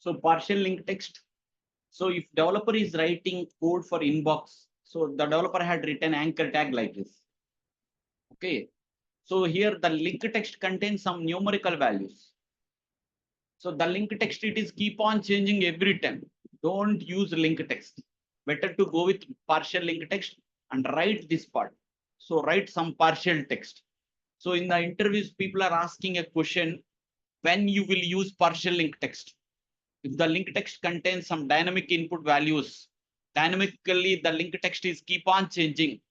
So partial link text. So if developer is writing code for inbox, so the developer had written anchor tag like this. Okay. So here the link text contains some numerical values. So the link text, it is keep on changing every time. Don't use link text. Better to go with partial link text and write this part. So write some partial text. So in the interviews, people are asking a question, when you will use partial link text. If the link text contains some dynamic input values, dynamically the link text is keep on changing,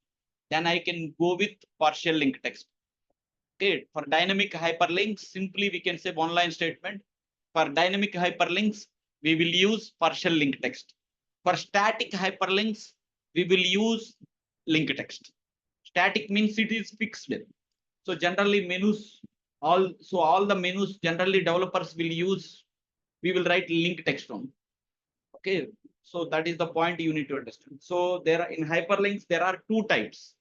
then I can go with partial link text. Okay, for dynamic hyperlinks, simply we can say one line statement. For dynamic hyperlinks, we will use partial link text. For static hyperlinks, we will use link text. Static means it is fixed. So generally menus, all the menus generally developers will use, we will write link text on. Okay, so that is the point you need to understand. So there are in hyperlinks, there are two types.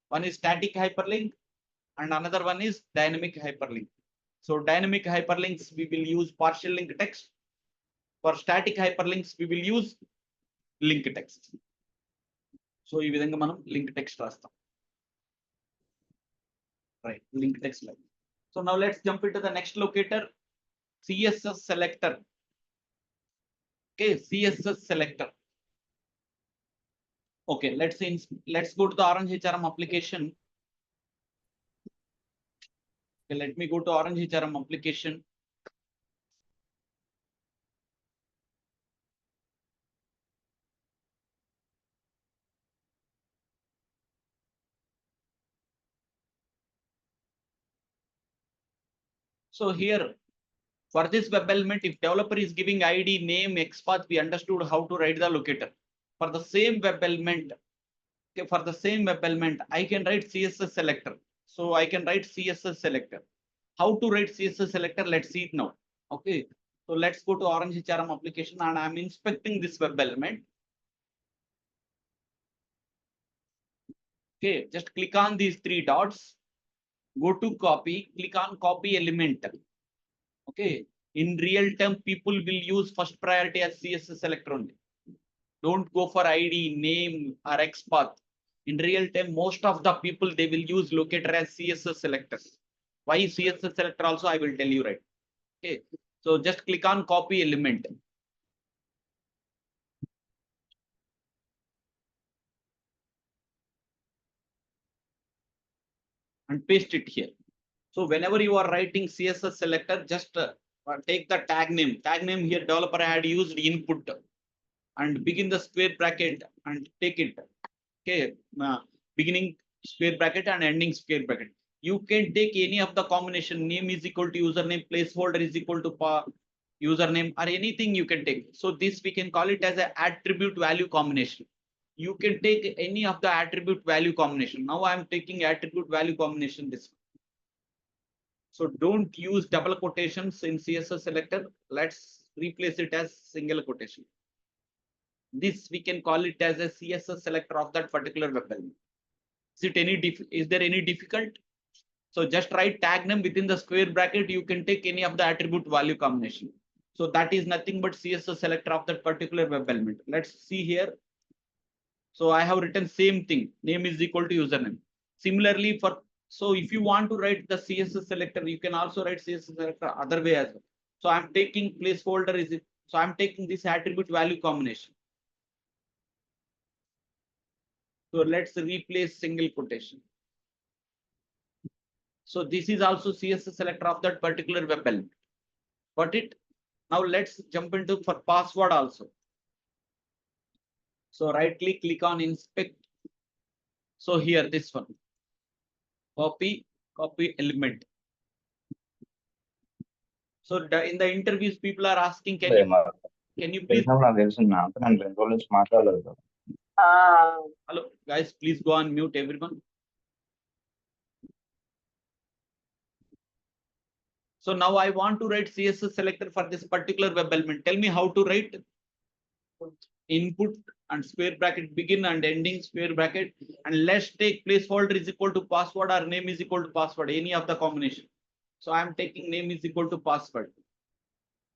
One is static hyperlink and another one is dynamic hyperlink. So dynamic hyperlinks, we will use partial link text. For static hyperlinks, we will use link text. So ఈ విధంగా మనం link text రాస్తాం. Right, link text like. So now let's jump into the next locator, CSS selector. Okay, CSS selector. Okay, let's go to the Orange HRM application. Okay, let me go to Orange HRM application. So here, for this web element, if developer is giving ID, name, XPath, we understood how to write the locator. For the same web element, okay, for the same web element, I can write CSS selector. So I can write CSS selector. How to write CSS selector? Let's see it now. Okay, so let's go to Orange HRM application and I'm inspecting this web element. Okay, just click on these three dots, go to copy, click on copy element. Okay, in real time, people will use first priority as CSS selector only. Don't go for ID, name or XPath. In real time, most of the people, they will use locator as CSS selector. Why CSS selector also, I will tell you, right? Okay, so just click on copy element. And paste it here. So whenever you are writing CSS selector, just take the tag name. Tag name here, developer had used input and begin the square bracket and take it. Okay, beginning square bracket and ending square bracket. You can take any of the combination. Name is equal to username, placeholder is equal to username, or anything you can take. So this we can call it as an attribute value combination. You can take any of the attribute value combination. Now I am taking attribute value combination this one. So don't use double quotations in CSS selector. Let's replace it as single quotation. This we can call it as a CSS selector of that particular web element. Is there any difficult? So just write tag name within the square bracket. You can take any of the attribute value combination. So that is nothing but CSS selector of that particular web element. Let's see here. So I have written same thing. Name is equal to username. Similarly so if you want to write the CSS selector, you can also write CSS selector other way as well. So I'm taking placeholder is it. So I'm taking this attribute value combination. So let's replace single quotation. So this is also CSS selector of that particular web element. Got it? Now let's jump into for password also. So right click on inspect. So here this one. Copy element. So in the interviews, people are asking, can you please? Hello, guys, please go on mute everyone. So now I want to write CSS selector for this particular web element. Tell me how to write input and square bracket begin and ending square bracket, and let's take placeholder is equal to password or name is equal to password, any of the combination. So I'm taking name is equal to password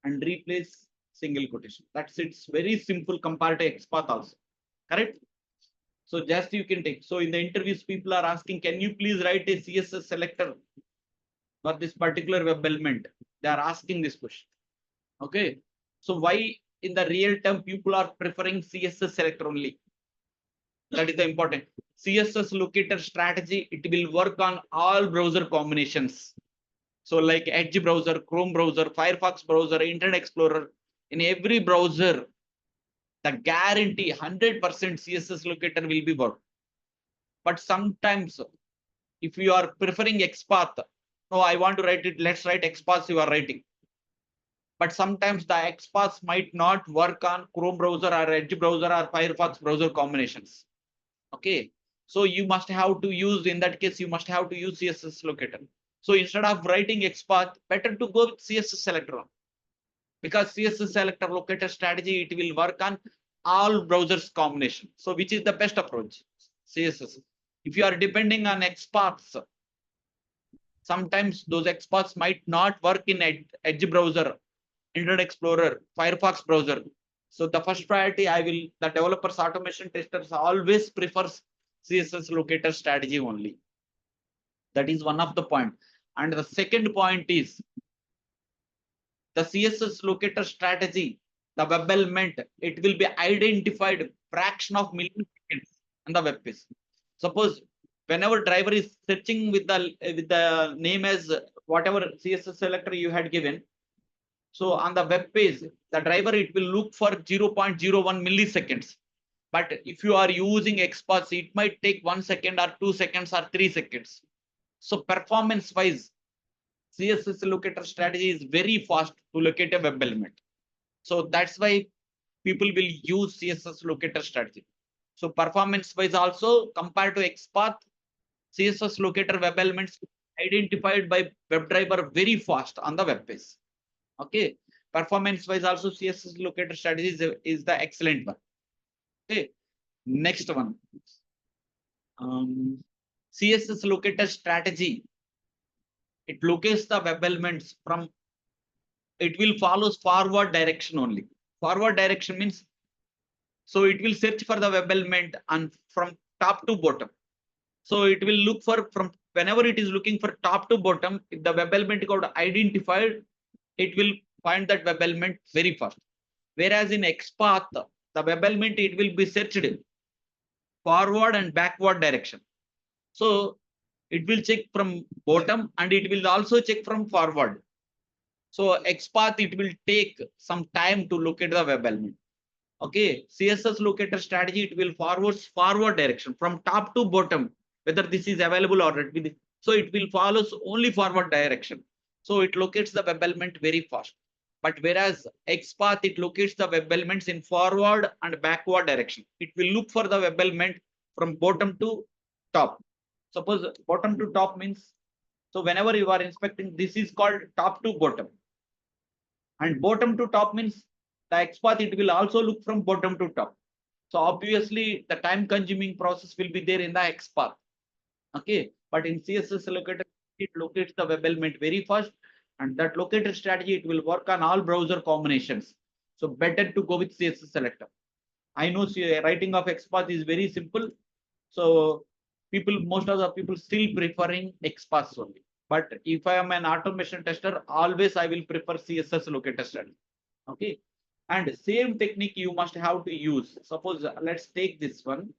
and replace single quotation. That's it's very simple compared to XPath also. Correct? So just you can take. So in the interviews, people are asking, can you please write a CSS selector for this particular web element? They are asking this question. Okay. So why in the real term people are preferring CSS selector only? That is the important. CSS locator strategy, it will work on all browser combinations. So like Edge browser, Chrome browser, Firefox browser, Internet Explorer, in every browser, the guarantee 100% CSS locator will be work. But sometimes if you are preferring XPath, no, I want to write it, let's write XPath you are writing. But sometimes the XPath might not work on Chrome browser or Edge browser or Firefox browser combinations. Okay. So you must have to use, in that case, you must have to use CSS locator. So instead of writing XPath, better to go with CSS selector. Because CSS selector locator strategy, it will work on all browsers combination. So which is the best approach? CSS. If you are depending on XPaths, sometimes those XPaths might not work in Edge browser, Internet Explorer, Firefox browser. So the first priority, the developers automation testers always prefers CSS locator strategy only. That is one of the point. And the second point is the CSS locator strategy, the web element, it will be identified fraction of milliseconds on the web page. Suppose whenever driver is searching with the name as whatever CSS selector you had given, so on the web page, the driver, it will look for 0.01 milliseconds. But if you are using XPath, it might take 1 second or 2 seconds or 3 seconds. So performance wise, CSS locator strategy is very fast to locate a web element. So that's why people will use CSS locator strategy. So performance wise also, compared to XPath, CSS locator web elements identified by WebDriver very fast on the web page. Okay. Performance wise also, CSS locator strategy is the excellent one. Okay. Next one. CSS locator strategy. It locates the web elements from, it will follows forward direction only. Forward direction means, so it will search for the web element and from top to bottom. So it will look for from whenever it is looking for top to bottom, if the web element got identified, it will find that web element very fast. Whereas in XPath, the web element, it will be searched forward and backward direction. So it will check from bottom and it will also check from forward. So XPath, it will take some time to locate the web element. Okay, CSS locator strategy, it will forward direction from top to bottom, whether this is available or not. So it will follows only forward direction. So it locates the web element very fast. But whereas XPath, it locates the web elements in forward and backward direction. It will look for the web element from bottom to top. Suppose bottom to top means, so whenever you are inspecting, this is called top to bottom. And bottom to top means the XPath, it will also look from bottom to top. So obviously the time consuming process will be there in the XPath. Okay, but in CSS locator, it locates the web element very fast, and that locator strategy, it will work on all browser combinations. So better to go with CSS selector. I know writing of XPath is very simple. So most of the people still preferring XPath only. But if I am an automation tester, always I will prefer CSS locator strategy. Okay. And same technique you must have to use. Suppose let's take this one,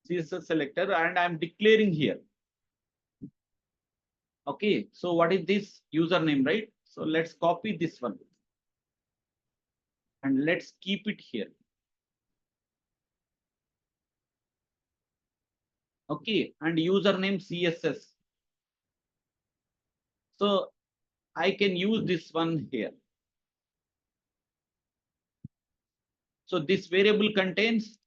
CSS selector, and I'm declaring here. Okay. So what is this username, right? So let's copy this one and let's keep it here. Okay. And username CSS. So I can use this one here. So this variable contains,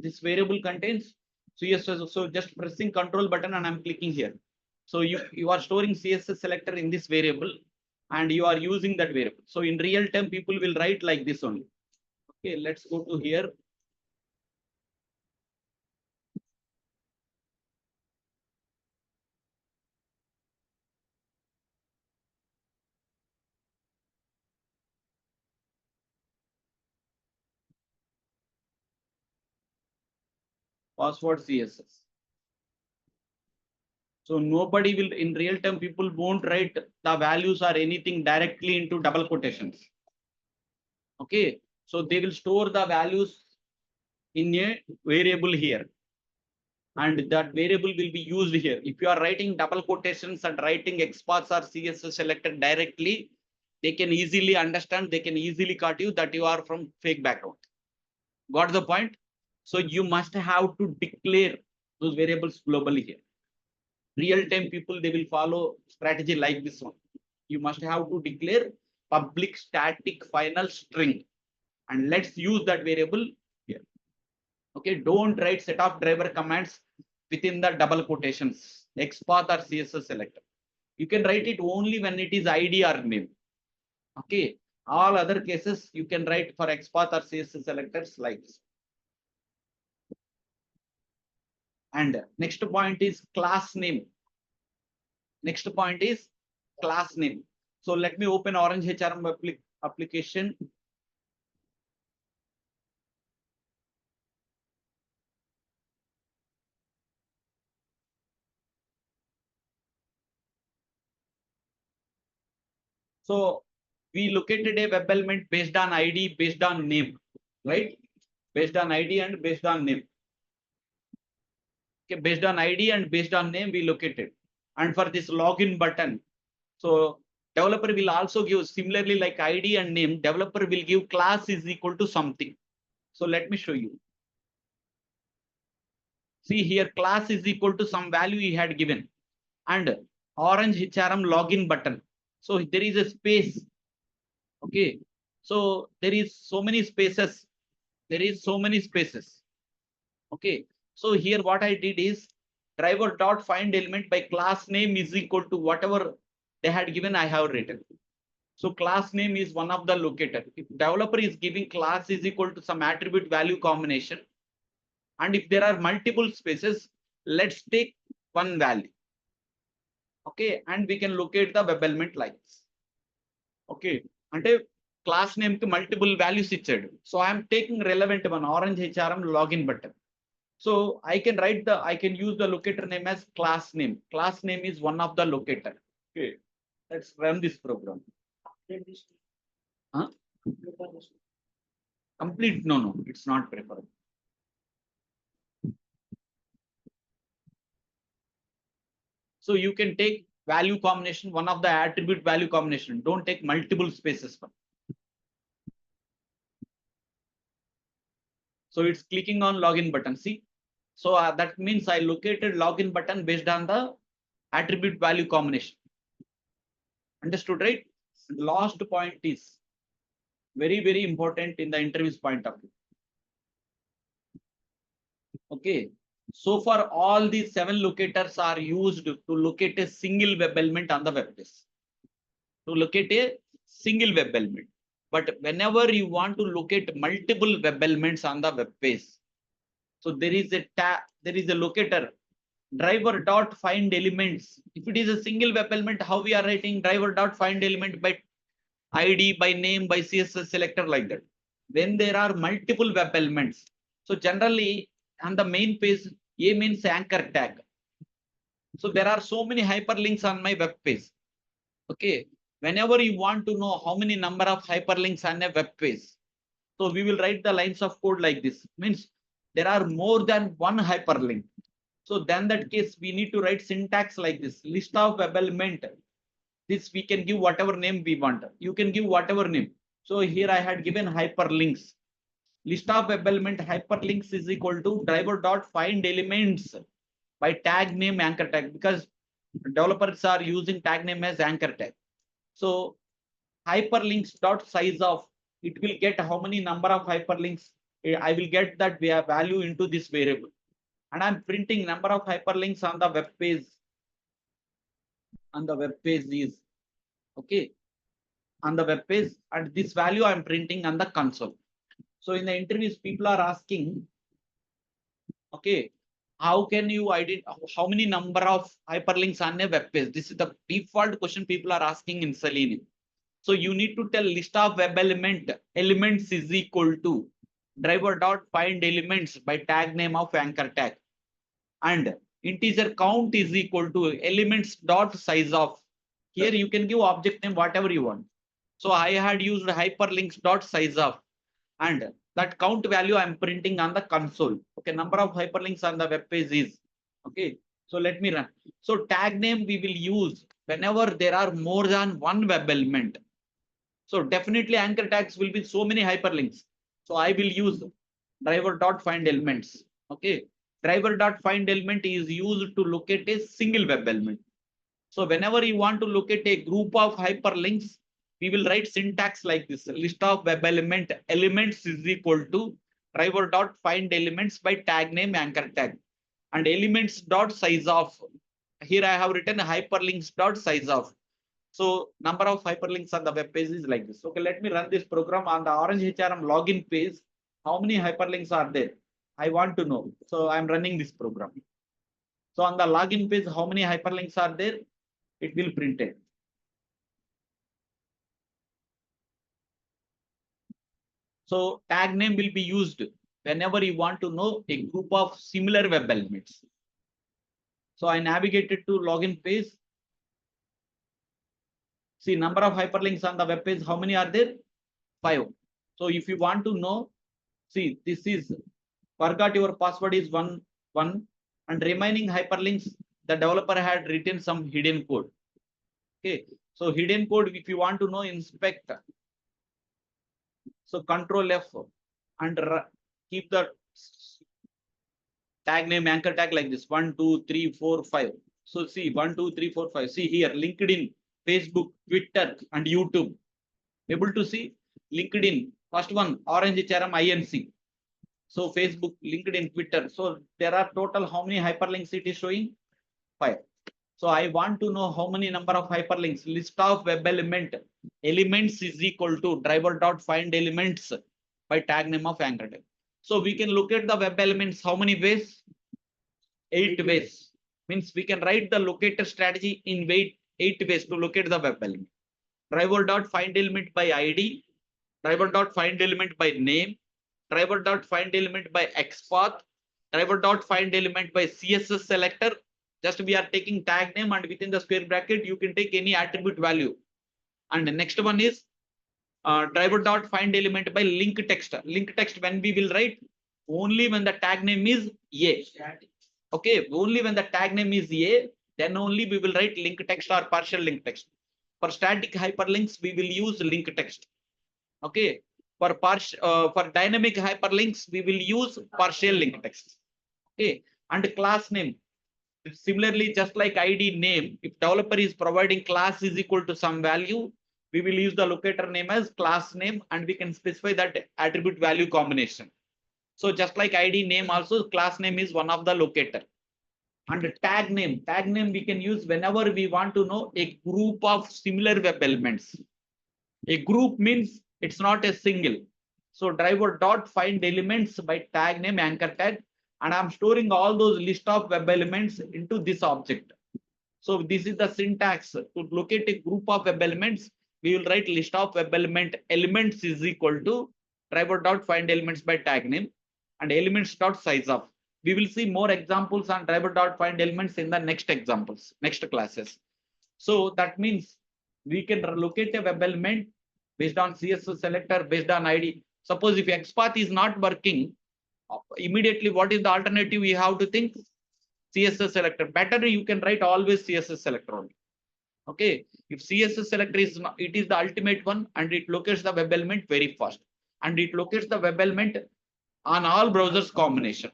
CSS. So just pressing control button and I'm clicking here. So you are storing CSS selector in this variable and you are using that variable. So in real time, people will write like this only. Okay, let's go to here. password CSS. So nobody will, in real time, people won't write the values or anything directly into double quotations. Okay, so they will store the values in a variable here, and that variable will be used here. If you are writing double quotations and writing XPath or CSS selected directly, they can easily understand, they can easily cut you that you are from fake background. Got the point? So you must have to declare those variables globally here. Real time people, they will follow strategy like this one. You must have to declare public static final string, and let's use that variable here. Okay, don't write set of driver commands within the double quotations, XPath or CSS selector. You can write it only when it is ID or name. Okay, all other cases you can write for XPath or CSS selectors like this. And next point is class name. Next point is class name. So let me open Orange HRM application. So we located a web element based on ID, based on name, right? Based on ID and based on name. Okay, based on ID and based on name, we located. And for this login button, so developer will also give similarly like ID and name, developer will give class is equal to something. So let me show you. See here, class is equal to some value he had given, and Orange HRM login button. So there is a space. Okay, so there is so many spaces. There is so many spaces. Okay, so here what I did is driver dot find element by class name is equal to whatever they had given, I have written. So class name is one of the locator. If developer is giving class is equal to some attribute value combination, and if there are multiple spaces, let's take one value. Okay, and we can locate the web element like this. Okay, ante class name to multiple values ichadu. So I am taking relevant one, Orange HRM login button. So I can write the, I can use the locator name as class name. Class name is one of the locator. Okay, let's run this program. Huh? Complete? No, it's not preferable. So you can take value combination, one of the attribute value combination. Don't take multiple spaces. So it's clicking on login button. See, so that means I located login button based on the attribute value combination. Understood, right? The last point is very important in the interviews point of view. Okay, so far all these 7 locators are used to locate a single web element on the web page. To locate a single web element. But whenever you want to locate multiple web elements on the web page, so there is a tab, there is a locator, driver dot find elements. If it is a single web element, how we are writing driver dot find element by ID, by name, by CSS selector like that. When there are multiple web elements, so generally on the main page, A means anchor tag. So there are so many hyperlinks on my web page. Okay, whenever you want to know how many number of hyperlinks on a web page, so we will write the lines of code like this. Means there are more than one hyperlink. So then that case we need to write syntax like this: list of web element. This we can give whatever name we want. You can give whatever name. So here I had given hyperlinks. List of web element hyperlinks is equal to driver dot find elements by tag name anchor tag, because developers are using tag name as anchor tag. So hyperlinks dot size of, it will get how many number of hyperlinks. I will get that value into this variable, and I'm printing number of hyperlinks on the web page. On the web page is okay. On the web page, and this value I'm printing on the console. So in the interviews, people are asking, okay, how can you identify how many number of hyperlinks on a web page? This is the default question people are asking in Selenium. So you need to tell list of web elements is equal to driver dot find elements by tag name of anchor tag, and integer count is equal to elements dot size of. Here you can give object name whatever you want. So I had used hyperlinks dot size of, and that count value I'm printing on the console. Okay, number of hyperlinks on the web page is. Okay, so let me run. So tag name we will use whenever there are more than one web element. So definitely anchor tags will be so many hyperlinks. So I will use driver dot find elements. Okay, driver dot find element is used to locate a single web element. So whenever you want to locate a group of hyperlinks, we will write syntax like this: list of web elements is equal to driver dot find elements by tag name anchor tag, and elements dot size of. Here I have written hyperlinks dot size of. So number of hyperlinks on the web page is like this. Okay, let me run this program on the Orange HRM login page. How many hyperlinks are there? I want to know. So I'm running this program. So on the login page, how many hyperlinks are there? It will print it. So tag name will be used whenever you want to know a group of similar web elements. So I navigated to login page. See number of hyperlinks on the web page. How many are there? 5. So if you want to know, see this is forgot your password is 1 and remaining hyperlinks the developer had written some hidden code. Okay, so hidden code if you want to know, inspect. So control F and keep the tag name anchor tag like this 1 2 3 4 5. So see 1 2 3 4 5. See here LinkedIn, Facebook, Twitter and YouTube. Able to see LinkedIn, first one Orange HRM INC. So Facebook, LinkedIn, Twitter. So there are total how many hyperlinks it is showing? 5. So I want to know how many number of hyperlinks. List of web elements is equal to driver dot find elements by tag name of anchor tag. So we can look at the web elements how many ways? 8 ways. Means we can write the locator strategy in 8 ways to locate the web element. Driver dot find element by ID, driver dot find element by name, driver dot find element by XPath, driver dot find element by CSS selector. Just we are taking tag name and within the square bracket you can take any attribute value. And the next one is driver dot find element by link text. Link text when we will write only when the tag name is A. Okay, only when the tag name is A, then only we will write link text or partial link text. For static hyperlinks, we will use link text. Okay, for dynamic hyperlinks, we will use partial link text. Okay, and class name. Similarly, just like ID name, if developer is providing class is equal to some value, we will use the locator name as class name and we can specify that attribute value combination. So just like ID name also, class name is one of the locator. And tag name we can use whenever we want to know a group of similar web elements. A group means it's not a single. So driver dot find elements by tag name anchor tag, and I'm storing all those list of web elements into this object. So this is the syntax to locate a group of web elements. We will write list of web elements is equal to driver dot find elements by tag name and elements dot size of. We will see more examples on driver dot find elements in the next examples, next classes. So that means we can locate a web element based on CSS selector, based on ID. Suppose if XPath is not working, immediately what is the alternative we have to think? CSS selector. Better you can write always CSS selector only. Okay, if CSS selector is not, it is the ultimate one and it locates the web element very fast and it locates the web element on all browsers combination.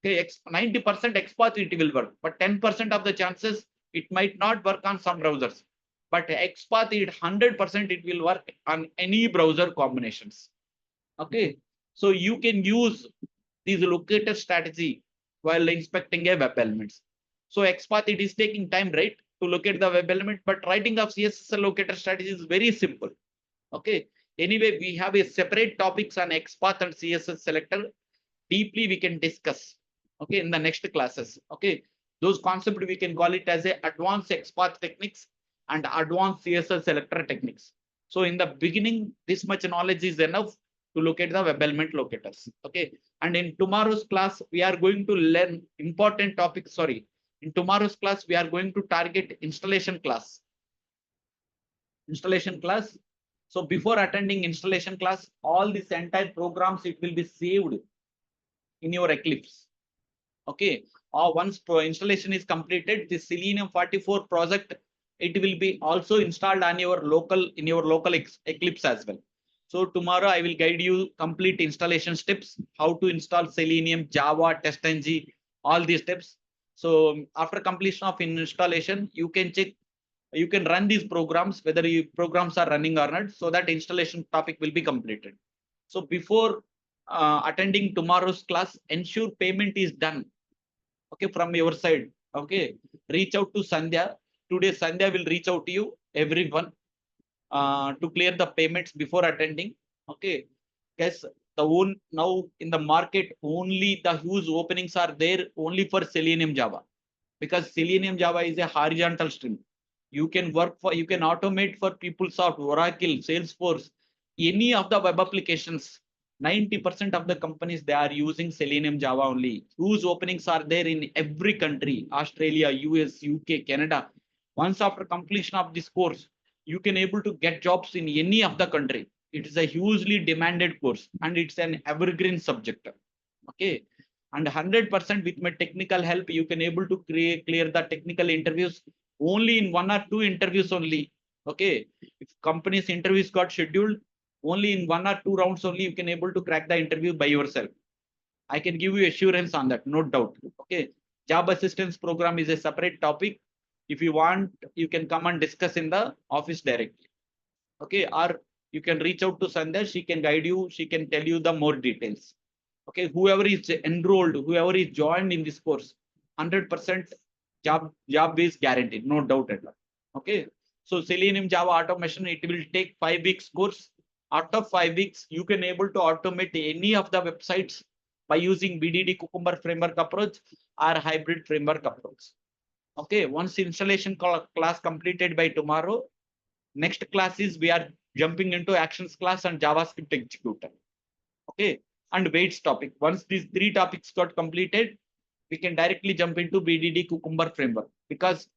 Okay, 90% XPath it will work, but 10% of the chances it might not work on some browsers. But XPath it 100% it will work on any browser combinations. Okay, so you can use these locator strategy while inspecting a web elements. So XPath it is taking time, right, to locate the web element, but writing of CSS locator strategy is very simple. Okay, anyway, we have a separate topics on XPath and CSS selector. Deeply we can discuss. Okay, in the next classes. Okay, those concepts we can call it as a advanced XPath techniques and advanced CSS selector techniques. So in the beginning, this much knowledge is enough. to locate the web element locators. Okay. And in tomorrow's class, we are going to learn important topics. Sorry. In tomorrow's class, we are going to target installation class. Installation class. So before attending installation class, all these entire programs, it will be saved in your Eclipse. Okay. Or once installation is completed, the Selenium 44 project, it will be also installed on your local, in your local Eclipse as well. So tomorrow I will guide you complete installation steps, how to install Selenium, Java, TestNG, all these steps. So after completion of installation, you can check, you can run these programs, whether your programs are running or not, so that installation topic will be completed. So before attending tomorrow's class, ensure payment is done. Okay, from your side. Okay, reach out to Sandhya. Today, Sandhya will reach out to you, everyone, to clear the payments before attending. Okay, guys, now in the market, only the huge openings are there only for Selenium Java, because Selenium Java is a horizontal stream. You can work for, you can automate for PeopleSoft, Oracle, Salesforce, any of the web applications. 90% of the companies, they are using Selenium Java only. Whose openings are there in every country, Australia, US, UK, Canada. Once after completion of this course, you can able to get jobs in any of the country. It is a hugely demanded course and it's an evergreen subject. Okay. And 100% with my technical help, you can able to clear the technical interviews only in 1 or 2 interviews only. Okay. If company's interviews got scheduled, only in 1 or 2 rounds only you can able to crack the interview by yourself. I can give you assurance on that, no doubt. Okay. Job assistance program is a separate topic. If you want, you can come and discuss in the office directly. Okay. Or you can reach out to Sandhya. She can guide you. She can tell you the more details. Okay. Whoever is enrolled, whoever is joined in this course, 100% job is guaranteed, no doubt at all. Okay. So Selenium Java automation, it will take 5 weeks course. Out of 5 weeks, you can able to automate any of the websites by using BDD Cucumber framework approach or hybrid framework approach. Okay. Once installation class completed by tomorrow, next class is we are jumping into actions class and JavaScript executor. Okay. And weights topic. Once these 3 topics got completed, we can directly jump into BDD Cucumber framework, because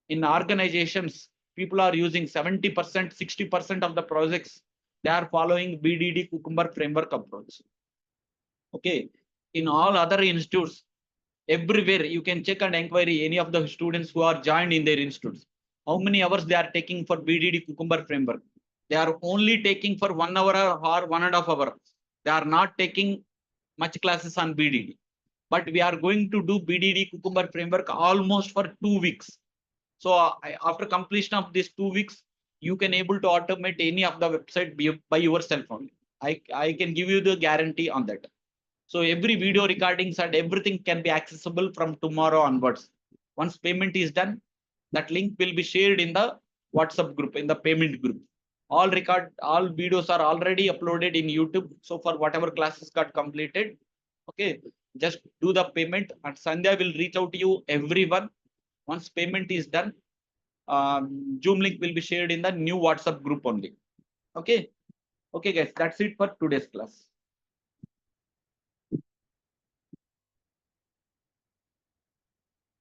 in organizations, people are using 70%, 60% of the projects, they are following BDD Cucumber framework approach. Okay. In all other institutes, everywhere you can check and inquiry any of the students who are joined in their institutes, how many hours they are taking for BDD Cucumber framework. They are only taking for 1 hour or 1.5 hours. They are not taking much classes on BDD, but we are going to do BDD Cucumber framework almost for 2 weeks. So after completion of these 2 weeks, you can able to automate any of the website by yourself only. I can give you the guarantee on that. So every video recordings and everything can be accessible from tomorrow onwards. Once payment is done, that link will be shared in the WhatsApp group, in the payment group. All videos are already uploaded in YouTube. So for whatever classes got completed, okay, just do the payment and Sandhya will reach out to you, everyone. Once payment is done, Zoom link will be shared in the new WhatsApp group only. Okay. Okay, guys, that's it for today's class.